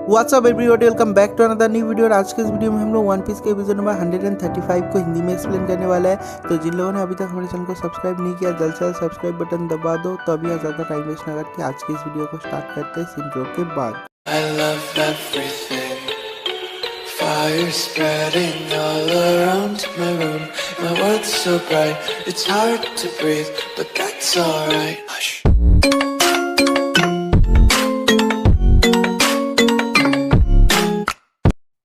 WhatsApp everybody, welcome back to another new video. और आज के इस वीडियो में हम लोग वन पीस के एपिसोड नंबर 135 को हिंदी में एक्सप्लेन करने वाला है। तो जिन लोगों ने अभी तक हमारे चैनल को सब्सक्राइब नहीं किया, जल्द से जल्द सब्सक्राइब बटन दबा दो। तो अभी ज़्यादा टाइम वेस्ट ना करके आज के इस वीडियो को स्टार्ट करते हैं इस इंट्रो के बाद। I love everything. Fire spreading all around my room. My world's so bright, it's hard to breathe, but that's alright. Hush.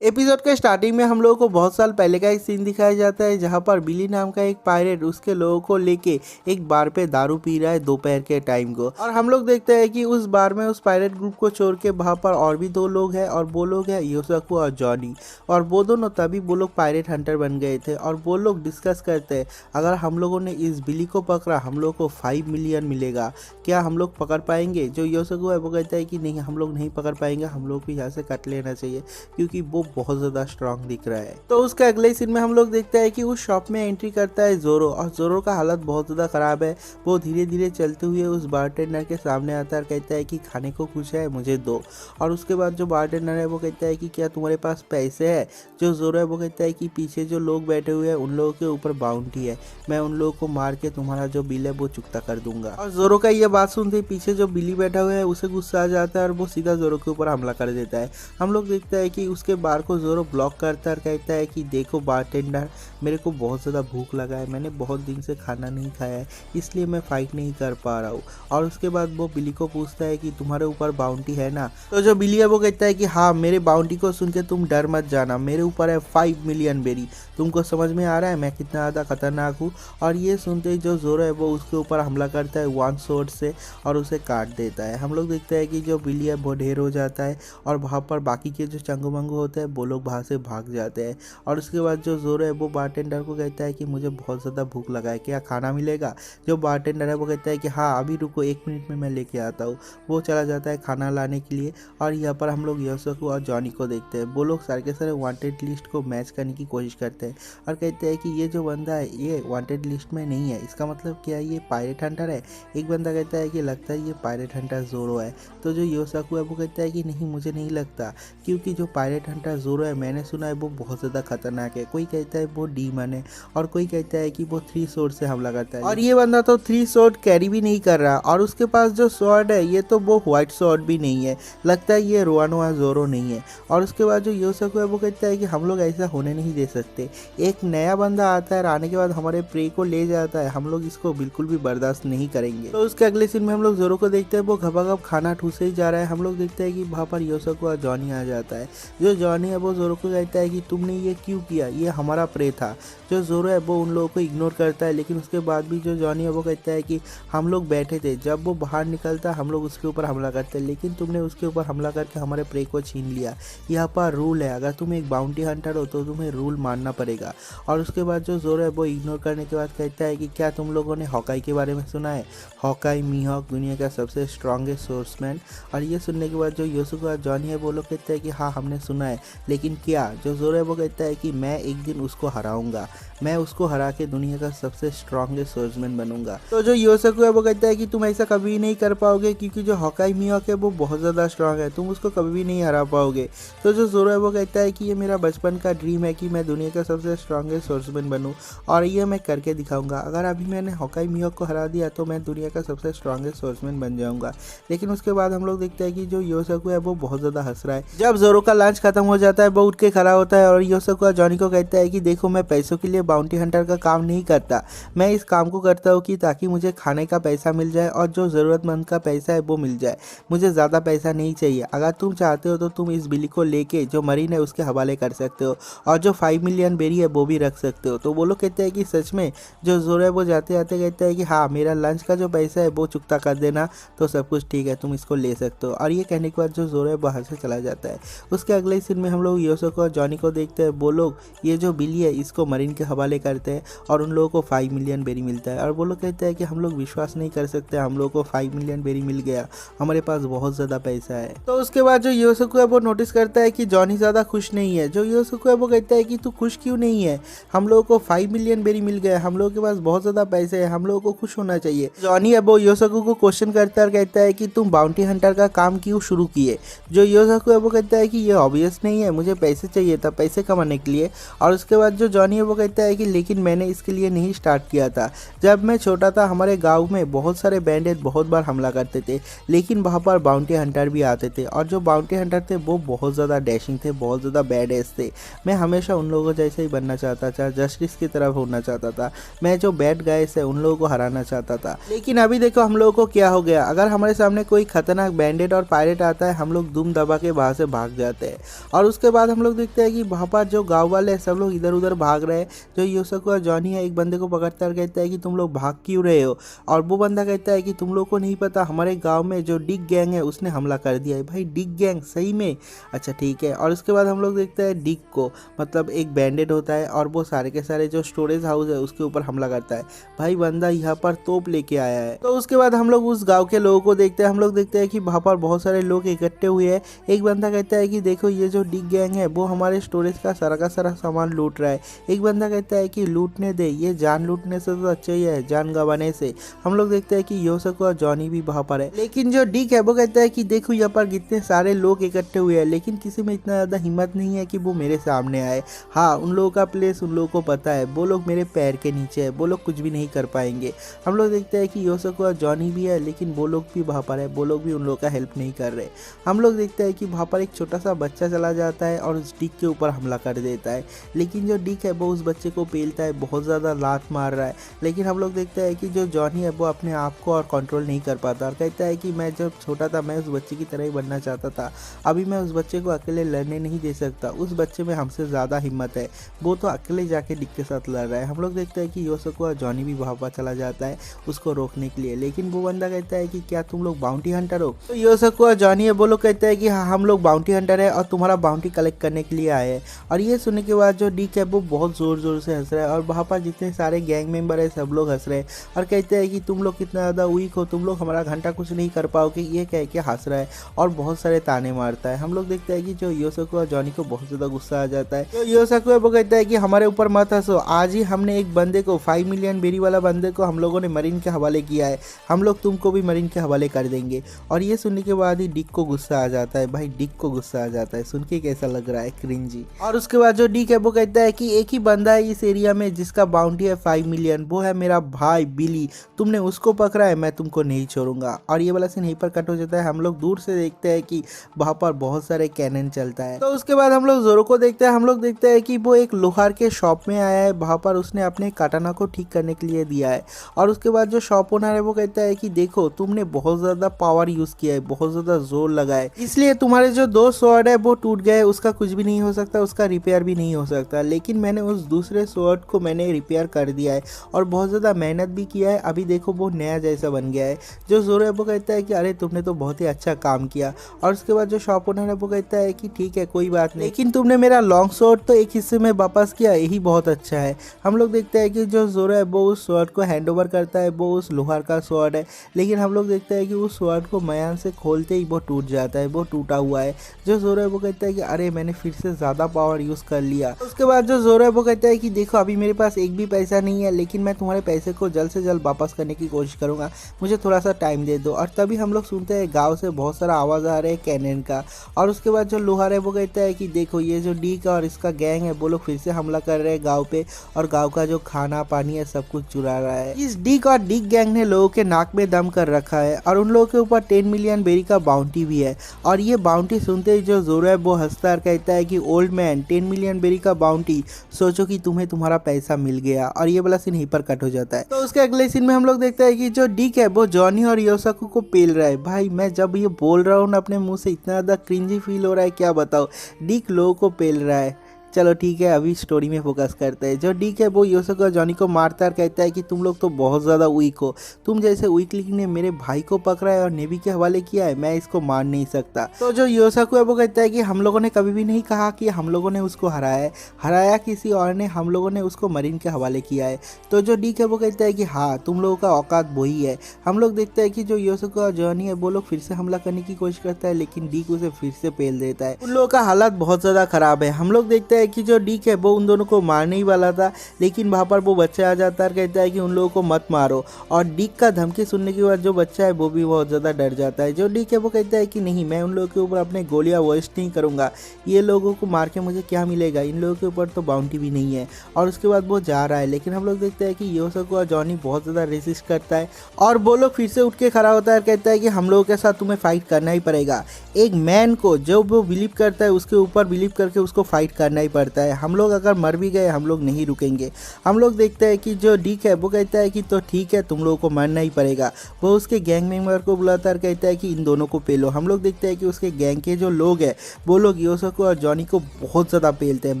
Episode के स्टार्टिंग में हम लोगों को बहुत साल पहले का एक सीन दिखाया जाता है, जहां पर बिली नाम का एक पायरेट उसके लोगों को लेके एक बार पे दारू पी रहा है दोपहर के टाइम को। और हम लोग देखते हैं कि उस बार में उस पायरेट ग्रुप को छोड़ के वहां पर और भी दो लोग हैं, और वो लोग हैं योसाकू और जॉनी। और वो दोनों तभी वो लोग पायरेट हंटर बन गए थे, और वो लोग डिस्कस करते हैं अगर हम लोगों ने इस बिली को पकड़ा हम लोग को 5 मिलियन मिलेगा, क्या हम लोग पकड़ पाएंगे। जो योसाकू है वो कहता है कि नहीं, हम लोग नहीं पकड़ पाएंगे, हम लोग को यहाँ से कट लेना चाहिए क्योंकि वो बहुत ज़्यादा स्ट्रांग दिख रहा है। तो उसके अगले सीन में हम लोग देखते हैं कि उस शॉप में एंट्री करता है जोरो, और जोरो का हालत बहुत ज़्यादा ख़राब है। वो धीरे धीरे चलते हुए उस बारटेंडर के सामने आता है और कहता है कि खाने को कुछ है मुझे दो। और उसके बाद जो बारटेंडर है वो कहता है कि क्या तुम्हारे पास पैसे है। जो जोरो है वो कहता है कि पीछे जो लोग बैठे हुए हैं उन लोगों के ऊपर बाउंटी है, मैं उन लोगों को मार के तुम्हारा जो बिल है वो चुकता कर दूंगा। और जोरो का ये बात सुनते पीछे जो बिली बैठा हुआ है उसे गुस्सा आ जाता है और वो सीधा जोरो के ऊपर हमला कर देता है। हम लोग देखते हैं कि उसके बार को जोरो ब्लॉक करता है और कहता है कि देखो बारटेंडर, मेरे को बहुत ज़्यादा भूख लगा है, मैंने बहुत दिन से खाना नहीं खाया है, इसलिए मैं फाइट नहीं कर पा रहा हूँ। और उसके बाद वो बिली को पूछता है कि तुम्हारे ऊपर बाउंटी है ना। तो जो बिली है वो कहता है कि हाँ, मेरे बाउंटी को सुन के तुम डर मत जाना, मेरे ऊपर है 5 मिलियन बेरी। तुमको समझ में आ रहा है मैं कितना ज़्यादा खतरनाक हूँ। और ये सुनते ही जो जोरो है वो उसके ऊपर हमला करता है वन स्वॉर्ड से और उसे काट देता है। हम लोग देखते हैं कि जो बिली है वो ढेर हो जाता है, और वहाँ पर बाकी के जो चंगू मंगू होते हैं वो लोग वहाँ से भाग जाते हैं। और उसके बाद जो जोरो है वो बारटेंडर को कहता है कि मुझे बहुत ज़्यादा भूख लगा है, क्या खाना मिलेगा। जो बारटेंडर है वो कहता है कि हाँ अभी रुको, 1 मिनट में मैं लेके आता हूँ। वो चला जाता है खाना लाने के लिए। और यहाँ पर हम लोग योसाकू और जॉनी को देखते हैं, वो लोग सारे के सारे वांटेड लिस्ट को मैच करने की कोशिश करते हैं और कहते हैं कि ये जो बंदा है ये वांटेड लिस्ट में नहीं है, इसका मतलब क्या ये पायरेट हंटर है। एक बंदा कहता है कि लगता है ये पायरेट हंटर जोरो है। तो जो योसाकू है वो कहता है कि नहीं, मुझे नहीं लगता, क्योंकि जो पायरेट हंटर जोरो है मैंने सुना है वो बहुत ज़्यादा खतरनाक है। कोई कहता है वो डीमन है और कोई कहता है कि वो 3 स्वॉर्ड से हमला करता है, और ये बंदा तो 3 स्वॉर्ड कैरी भी नहीं कर रहा। और उसके पास जो स्वॉर्ड है ये तो वो व्हाइट स्वॉर्ड भी नहीं है, लगता है ये रोआनोआ जोरो नहीं है। और उसके बाद जो योसाकू है वो कहता है कि हम लोग ऐसा होने नहीं दे सकते, एक नया बंदा आता है और आने के बाद हमारे प्रे को ले जाता है, हम लोग इसको बिल्कुल भी बर्दाश्त नहीं करेंगे। तो उसके अगले सीन में हम लोग जोरो को देखते हैं, वो घबाघब खाना ठूसे ही जा रहा है। हम लोग देखते हैं कि वहाँ पर योसाकू और जॉनी आ जाता है। जो जॉनी है वो जोरो को कहता है कि तुमने ये क्यों किया, ये हमारा प्रे था। जो जोरो है वो उन लोगों को इग्नोर करता है, लेकिन उसके बाद भी जो जॉनी है वो कहता है कि हम लोग बैठे थे, जब वो बाहर निकलता हम लोग उसके ऊपर हमला करते, लेकिन तुमने उसके ऊपर हमला करके हमारे प्रे को छीन लिया। यहाँ पर रूल है, अगर तुम एक बाउंटी हंटर हो तो तुम्हें रूल मानना पड़ेगा। और उसके बाद जो जोरो है वो इग्नोर करने के बाद कहता है कि क्या तुम लोगों ने हॉकाई के बारे में सुना है, हॉकाई मीहॉक दुनिया का सबसे स्ट्रॉन्गेस्ट सोर्समैन। और ये सुनने के बाद जो योसाकू और जॉनी है वो लोग कहते हैं कि हाँ हमने सुना है, लेकिन क्या। जो जोरो है वो कहता है कि मैं एक दिन उसको हराऊंगा, मैं उसको हरा के दुनिया का सबसे स्ट्रॉन्गेस्ट सोर्समैन बनूंगा। तो जो योसाकू है वो कहता है कि तुम ऐसा कभी नहीं कर पाओगे, क्योंकि जो हॉकाई मिहॉक है वो बहुत ज़्यादा स्ट्रांग है, तुम उसको कभी भी नहीं हरा पाओगे। तो जो जोरो है वो कहता है कि ये मेरा बचपन का ड्रीम है कि मैं दुनिया का सबसे स्ट्रॉन्गेस्ट सोर्समैन बनूँ, और ये मैं करके दिखाऊंगा। अगर अभी मैंने हॉकाई मिहॉक को हरा दिया तो मैं दुनिया का सबसे स्ट्रॉन्गेस्ट सोर्समैन बन जाऊंगा। लेकिन उसके बाद हम लोग देखते हैं कि जो योसाकू है वो बहुत ज़्यादा हंस रहा है। जब जोरो का लंच खत्म हो जाता है वो उठ के खड़ा होता है और योसाकू और जॉनी को कहता है कि देखो, मैं पैसों के लिए बाउंटी हंटर का काम नहीं करता, मैं इस काम को करता हूँ कि ताकि मुझे खाने का पैसा मिल जाए और जो ज़रूरतमंद का पैसा है वो मिल जाए, मुझे ज़्यादा पैसा नहीं चाहिए। अगर तुम चाहते हो तो तुम इस बिली को लेके जो मरीन है उसके हवाले कर सकते हो, और जो 5 मिलियन बेरी है वो भी रख सकते हो। तो वो लोग कहते हैं कि सच में। जो जोरो है वो जाते जाते कहता है कि हाँ, मेरा लंच का जो पैसा है वो चुकता कर देना, तो सब कुछ ठीक है, तुम इसको ले सकते हो। और ये कहने के बाद जो जोरो है बाहर से चला जाता है। उसके अगले सीन में हम लोग योसोको और जॉनी को देखते हैं, वो लोग ये जो बिली है इसको मरीन के हवाले करते हैं और उन लोगों को 5 मिलियन बेरी मिलता है। और वो लोग कहते हैं कि हम लोग विश्वास नहीं कर सकते, हम लोग को 5 मिलियन बेरी मिल गया, हमारे पास बहुत ज़्यादा पैसा है। तो उसके बाद जो योसोको है वो नोटिस करता है कि जॉनी ज़्यादा खुश नहीं है। जो योसोको है वो कहता है कि तू खुश क्यों नहीं है, हम लोगों को 5 मिलियन बेरी मिल गया, हम लोगों के पास बहुत ज़्यादा पैसे है, हम लोगों को खुश होना चाहिए। जॉनी है वो योसोको को क्वेश्चन करता है और कहता है कि तुम बाउंटी हंटर का काम क्यों शुरू किए। जो योसोको है वो कहता है कि ये ऑब्वियस नहीं है, मुझे पैसे चाहिए था, पैसे कमाने के लिए। और उसके बाद जो जॉनी है वो कहता है कि लेकिन मैंने इसके लिए नहीं स्टार्ट किया था। जब मैं छोटा था हमारे गांव में बहुत सारे बैंडिट बहुत बार हमला करते थे, लेकिन वहाँ पर बाउंटी हंटर भी आते थे और जो बाउंटी हंटर थे वो बहुत ज़्यादा डैशिंग थे, बहुत ज़्यादा बैड एस थे। मैं हमेशा उन लोगों जैसे ही बनना चाहता था, जस्टिस की तरफ होना चाहता था, मैं जो बैड गाइस है उन लोगों को हराना चाहता था। लेकिन अभी देखो हम लोगों को क्या हो गया, अगर हमारे सामने कोई खतरनाक बैंडिट और पायरेट आता है हम लोग दुम दबा के वहाँ से भाग जाते हैं। और उसके बाद हम लोग देखते हैं कि वहाँ पर जो गाँव वाले सब लोग इधर उधर भाग रहे हैं। जो योसोको और जॉनी है एक बंदे को पकड़ता है, कहता है कि तुम लोग भाग क्यों रहे हो। और वो बंदा कहता है कि तुम लोग को नहीं पता हमारे गांव में जो डिग गैंग है उसने हमला कर दिया है। भाई डिग गैंग सही में, अच्छा ठीक है। और उसके बाद हम लोग देखते हैं डिग को, मतलब एक बैंडेड होता है और वो सारे के सारे जो स्टोरेज हाउस है उसके ऊपर हमला करता है। भाई बंदा यहाँ पर तोप लेके आया है। तो उसके बाद हम लोग उस गाँव के लोगों को देखते हैं, हम लोग देखते हैं कि वहाँ पर बहुत सारे लोग इकट्ठे हुए हैं। एक बंदा कहता है कि देखो ये जो डिग गैंग है वो हमारे स्टोरेज का सारा सामान लूट रहा है। एक बंदा कहता है कि लूटने दे, ये जान लूटने से तो अच्छा ही है जान गंवाने से। हम लोग देखते हैं कि योसोको और जॉनी भी वहाँ पर है। लेकिन जो डिक है वो कहता है कि देखो यहाँ पर कितने सारे लोग इकट्ठे हुए हैं, लेकिन किसी में इतना ज़्यादा हिम्मत नहीं है कि वो मेरे सामने आए। हाँ उन लोगों का प्लेस उन लोगों को पता है, वो लोग मेरे पैर के नीचे है, वो लोग कुछ भी नहीं कर पाएंगे। हम लोग देखते हैं कि योसोको और जॉनी भी है, लेकिन वो लोग भी वहाँ पर है, वो लोग भी उन लोगों का हेल्प नहीं कर रहे। हम लोग देखते हैं कि वहाँ पर एक छोटा सा बच्चा चला जाता है और उस डिक के ऊपर हमला कर देता है। लेकिन जो डिक है वो उस बच्चे को पेलता है, बहुत ज़्यादा लात मार रहा है। लेकिन हम लोग देखते हैं कि जो जॉनी है वो अपने आप को और कंट्रोल नहीं कर पाता और कहता है कि मैं जब छोटा था मैं उस बच्चे की तरह ही बनना चाहता था, अभी मैं उस बच्चे को अकेले लड़ने नहीं दे सकता, उस बच्चे में हमसे ज़्यादा हिम्मत है, वो तो अकेले जाके डिक के साथ लड़ रहा है। हम लोग देखते हैं कि योसोको और जॉनी भी वहाँ पर चला जाता है उसको रोकने के लिए। लेकिन वो बंदा कहता है कि क्या तुम लोग बाउंटी हंटर हो। तो योसोको और जॉनी है वो लोग कहते हैं कि हाँ हम लोग बाउंटी हंटर है और तुम्हारा बाउंटी कलेक्ट करने के लिए आए हैं। और ये सुनने के बाद जो डिक है वो बहुत ज़ोर ज़ोर से हंस रहा है और वहाँ पर जितने सारे गैंग मेंबर है सब लोग हंस रहे हैं और कहते हैं कि तुम लोग कितना ज़्यादा वीक हो, तुम लोग हमारा घंटा कुछ नहीं कर पाओगे, ये कह के हंस रहा है और बहुत सारे ताने मारता है। हम लोग देखते हैं कि जो योसोको और जॉनी को बहुत ज़्यादा गुस्सा आ जाता है। तो योसोको है वो कहता है कि हमारे ऊपर मत हंसो, आज ही हमने एक बंदे को 5 मिलियन बेरी वाला बंदे को हम लोगों ने मरीन के हवाले किया है, हम लोग तुमको भी मरीन के हवाले कर देंगे। और ये सुनने के बाद ही डिक को गुस्सा आ जाता है। भाई डिक को गुस्सा आ जाता है, सुन के कैसा लग रहा है, क्रिंजी। और उसके बाद जो डिक है वो कहता है कि एक ही बंदा है इस एरिया में जिसका बाउंटी है 5 मिलियन, वो है मेरा भाई बिली, तुमने उसको पकड़ा है, मैं तुमको नहीं छोड़ूंगा। और ये वाला सीन यहीं पर कट हो जाता है। हम लोग दूर से देखते हैं कि वहाँ पर बहुत सारे कैनन चलता है। तो उसके बाद हम लोग जोरो को देखते हैं। हम लोग देखते हैं कि वो एक लोहार के शॉप में आया है, वहाँ पर उसने अपने काटाना को ठीक करने के लिए दिया है। और उसके बाद जो शॉप ओनर है वो कहता है कि देखो तुमने बहुत ज़्यादा पावर यूज़ किया है, बहुत ज़्यादा जोर लगा है, इसलिए तुम्हारे जो 2 स्वॉर्ड है वो टूट गए, उसका कुछ भी नहीं हो सकता, उसका रिपेयर भी नहीं हो सकता। लेकिन मैंने उस दूसरे स्वॉर्ड को मैंने रिपेयर कर दिया है और बहुत ज़्यादा मेहनत भी किया है, अभी देखो वो नया जैसा बन गया है। जो जोरो है वो कहता है कि अरे तुमने तो बहुत ही अच्छा काम किया। और उसके बाद जो शॉप ओनर है वो कहता है कि ठीक है कोई बात नहीं, लेकिन तुमने मेरा लॉन्ग स्वॉर्ड तो एक हिस्से में वापस किया, यही बहुत अच्छा है। हम लोग देखते हैं कि जो जोरो है वो उस स्वॉर्ड को हैंड ओवर करता है, वो उस लोहार का स्वॉर्ड है। लेकिन हम लोग देखते हैं कि उस स्वॉर्ड को मयान से खोलते ही वो टूट जाता है, वो टूटा हुआ है। जो जोरो है वो कहता है कि अरे मैंने फिर से ज़्यादा पावर यूज़ कर लिया। उसके बाद जो जोरो है वो कहता है कि देखो अभी मेरे पास एक भी पैसा नहीं है, लेकिन मैं तुम्हारे पैसे को जल्द से जल्द वापस करने की कोशिश करूँगा, मुझे थोड़ा सा टाइम दे दो। और तभी हम लोग सुनते हैं गाँव से बहुत सारा आवाज़ आ रहा है कैनन का। और उसके बाद जो लोहार है वो कहता है कि देखो ये जो डिक और इसका गैंग है वो लोग फिर से हमला कर रहे हैं गाँव पे और गाँव का जो खाना पानी है सब कुछ चुरा रहा है। इस डिक और डिक गैंग ने लोगों के नाक में दम कर रखा है और उन लोगों के ऊपर 10 मिलियन बेरी का बाउंटी भी है। और ये बाउंटी सुनते ही जो जोरो है वो हंसता और कहता है कि ओल्ड मैन 10 मिलियन बेरी का बाउंटी, सोचो कि तुम्हें तुम्हारा पैसा मिल गया। और ये वाला सीन यहीं पर कट हो जाता है। तो उसके अगले सीन में हम लोग देखते हैं कि जो डिक है वो जॉनी और योसोको को पेल रहा है। भाई मैं जब ये बोल रहा हूँ ना अपने मुंह से इतना ज़्यादा क्रिंजी फील हो रहा है क्या बताओ। डिक लोगों को पेल रहा है, चलो ठीक है, अभी स्टोरी में फोकस करते हैं। जो डीक है वो योसोको और जॉनी को मारता है और कहता है कि तुम लोग तो बहुत ज़्यादा वीक हो, तुम जैसे वीकलिंग ने मेरे भाई को पकड़ा है और नेवी के हवाले किया है, मैं इसको मार नहीं सकता। तो जो योसोको है वो कहता है कि हम लोगों ने कभी भी नहीं कहा कि हम लोगों ने उसको हराया किसी और ने, हम लोगों ने उसको मरीन के हवाले किया है। तो जो डीक है वो कहता है कि हाँ, तुम लोगों का औकात वही है। हम लोग देखते हैं कि जो योसोको और जॉनी है वो लोग फिर से हमला करने की कोशिश करता है, लेकिन डीक उसे फिर से पेल देता है। उन लोगों का हालत बहुत ज़्यादा खराब है। हम लोग देखते हैं कि जो डीक है वो उन दोनों को मारने ही वाला था, लेकिन वहाँ पर वो बच्चा आ जाता है और कहता है कि उन लोगों को मत मारो। और डीक का धमकी सुनने के बाद जो बच्चा है वो भी बहुत ज़्यादा डर जाता है। जो डीक है वो कहता है कि नहीं, मैं उन लोगों के ऊपर अपने गोलियां वेस्ट नहीं करूँगा, ये लोगों को मार के मुझे क्या मिलेगा, इन लोगों के ऊपर तो बाउंटी भी नहीं है। और उसके बाद वो जा रहा है, लेकिन हम लोग देखते हैं कि योसोको और जॉनी बहुत ज़्यादा रेसिस्ट करता है और वो लोग फिर से उठ के खड़ा होता है और कहता है कि हम लोगों के साथ तुम्हें फाइट करना ही पड़ेगा। एक मैन को जो वो बिलीव करता है उसके ऊपर बिलीव करके उसको फाइट करना ही पड़ता है। हम लोग अगर मर भी गए हम लोग नहीं रुकेंगे। हम लोग देखते हैं कि जो डीक है वो कहता है कि तो ठीक है, तुम लोगों को मरना ही पड़ेगा। वो उसके गैंग मेंबर को बुलाता है और कहता है कि इन दोनों को पेलो। हम लोग देखते हैं कि उसके गैंग के जो लोग हैं वो लोग योसोको और जॉनी को बहुत ज़्यादा पेलते हैं,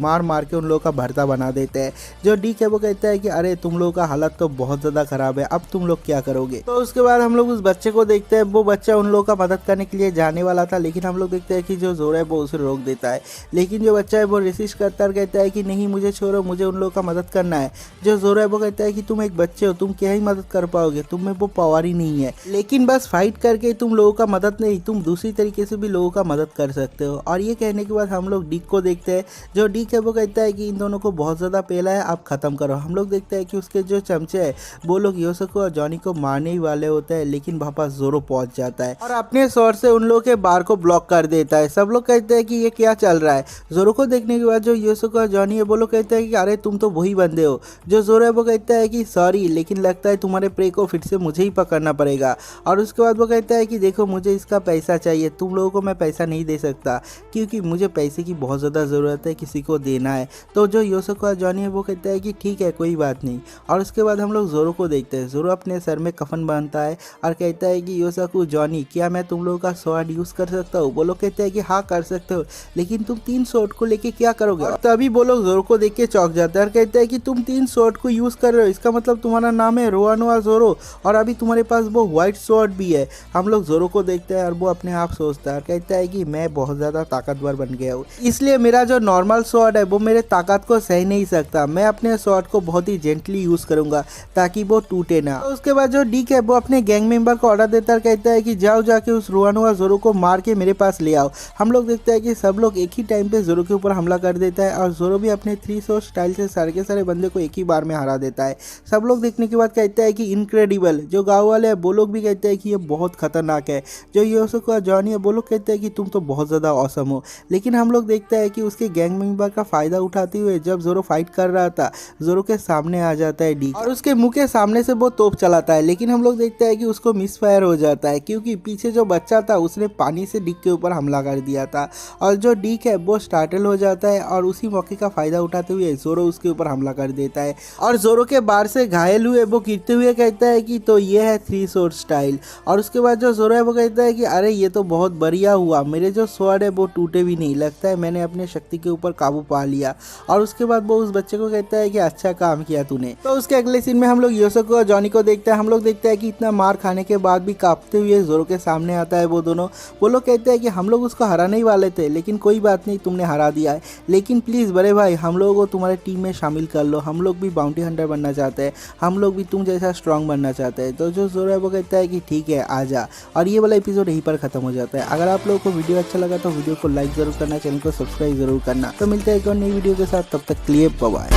मार मार के उन लोगों का भरता बना देते हैं। जो डीक है वो कहता है कि अरे तुम लोगों का हालत तो बहुत ज़्यादा ख़राब है, अब तुम लोग क्या करोगे। तो उसके बाद हम लोग उस बच्चे को देखते हैं। वो बच्चा उन लोगों का मदद करने के लिए जाने वाला था, लेकिन हम लोग देखते हैं कि जो जोरो है वो उसे रोक देता है। लेकिन जो बच्चा है वो रेसिस्ट करता है, कहता है कि नहीं, मुझे छोड़ो, मुझे उन लोगों का मदद करना है। जो जोरो है वो कहता है कि तुम एक बच्चे हो, तुम क्या ही मदद कर पाओगे, तुम में वो पावर ही नहीं है। लेकिन बस फाइट करके तुम लोगों का मदद नहीं, तुम दूसरी तरीके से भी लोगों का मदद कर सकते हो। और ये कहने के बाद हम लोग डीक को देखते हैं। जो डीक है वो कहता है कि इन दोनों को बहुत ज़्यादा पेला है, आप ख़त्म करो। हम लोग देखते हैं कि उसके जो चमचे हैं वो लोग योसोको और जॉनी को मारने ही वाले होते हैं, लेकिन वहाँ पास जोरो पहुँच जाता है और अपने शॉट से उन लोगों के बार को ब्लॉक कर देता है। सब लोग कहते हैं कि ये क्या चल रहा है। जोरो को देखने के बाद जो योसोको और जॉनी है वो लोग कहते हैं कि अरे तुम तो वही बंदे हो। जो जोरो है वो कहता है कि सॉरी, लेकिन लगता है तुम्हारे प्रे को फिर से मुझे ही पकड़ना पड़ेगा। और उसके बाद वो कहता है कि देखो, मुझे इसका पैसा चाहिए, तुम लोगों को मैं पैसा नहीं दे सकता क्योंकि मुझे पैसे की बहुत ज़्यादा ज़रूरत है, किसी को देना है। तो जो योसोको और जॉनी है वो कहता है कि ठीक है, कोई बात नहीं। और उसके बाद हम लोग जोरो को देखते हैं। जोरो अपने सर में कफन बांधता है और कहता है कि योसोको, जॉनी, क्या मैं तुम लोगों का स्वॉर्ड यूज़ कर सकता हूँ। वो लोग कहते हैं कि हाँ कर सकते हो, लेकिन तुम 3 स्वॉर्ड को लेके क्या करोगे। और तभी वो लोग जोरो को देख के चौंक जाते हैं और कहते हैं कि तुम 3 स्वॉर्ड को यूज़ कर रहे हो, इसका मतलब तुम्हारा नाम है रोआनोआ जोरो और अभी तुम्हारे पास वो व्हाइट स्वॉर्ड भी है। हम लोग जोरो को देखते हैं और वो अपने आप सोचता है और कहता है कि मैं बहुत ज़्यादा ताकतवर बन गया हूँ, इसलिए मेरा जो नॉर्मल स्वॉर्ड है वो मेरे ताकत को सह नहीं सकता। मैं अपने स्वॉर्ड को बहुत ही जेंटली यूज़ करूँगा ताकि वो टूटे ना। तो उसके बाद जो डीक है वो अपने गैंग मेंबर को ऑर्डर देता है, कहता है कि जाओ जाके उस रोआनोआ जोरो को मार के मेरे पास ले आओ। हम लोग देखते हैं कि सब लोग एक ही टाइम पे जोरो के ऊपर हमला कर देता है और जोरो भी अपने 3 स्वॉर्ड स्टाइल से सारे के सारे बंदे को एक ही बार में हरा देता है। सब लोग देखने के बाद कहते हैं कि इनक्रेडिबल। जो गाँव वाले हैं वो लोग भी कहते हैं कि ये बहुत खतरनाक है। जो योसोको और जॉनी है वो लोग कहते हैं कि तुम तो बहुत ज़्यादा ऑसम हो। लेकिन हम लोग देखते हैं कि उसके गैंग मेंबर का फ़ायदा उठाते हुए जब जोरो फाइट कर रहा था, जोरो के सामने आ जाता है डीक और उसके मुंह के सामने से वो तोप चलाता है। लेकिन हम लोग देखते हैं कि उसको मिसफायर हो जाता है क्योंकि पीछे जो बच्चा था उसने पानी से डीक के ऊपर हमला कर दिया था और जो डीक है वो स्टार्टल हो जाता है और उसी मौके का फ़ायदा उठाते हुए जोरो उसके ऊपर हमला कर देता है और जोरो के बार से घायल हुए वो गिरते हुए कहता है कि तो ये है 3 स्वॉर्ड स्टाइल। और उसके बाद जो जोरो है वो कहता है कि अरे ये तो बहुत बढ़िया हुआ, मेरे जो स्वॉर्ड है वो टूटे भी नहीं, लगता है मैंने अपने शक्ति के ऊपर काबू पा लिया। और उसके बाद वो उस बच्चे को कहता है कि अच्छा काम किया तूने। तो उसके अगले सीन में हम लोग योसोको और जॉनी को देखते हैं। हम लोग देखते हैं कि इतना मार खाने के बाद भी कांपते हुए जोरो के सामने आता है वो दोनों। वो लोग कहते हैं कि हम लोग उसको हराने ही वाले थे, लेकिन कोई बात नहीं, तुमने हरा दिया है, लेकिन प्लीज़ बड़े भाई हम लोगों को तुम्हारे टीम में शामिल कर लो, हम लोग भी बाउंटी हंटर बनना चाहते हैं, हम लोग भी तुम जैसा स्ट्रांग बनना चाहते हैं। तो जो जोरो है वो कहता है कि ठीक है आ जा। और ये वाला एपिसोड यहीं पर खत्म हो जाता है। अगर आप लोगों को वीडियो अच्छा लगा तो वीडियो को लाइक जरूर करना, चैनल को सब्सक्राइब जरूर करना। तो मिलते हैं एक और नई वीडियो के साथ, तब तक के लिए बाय बाय।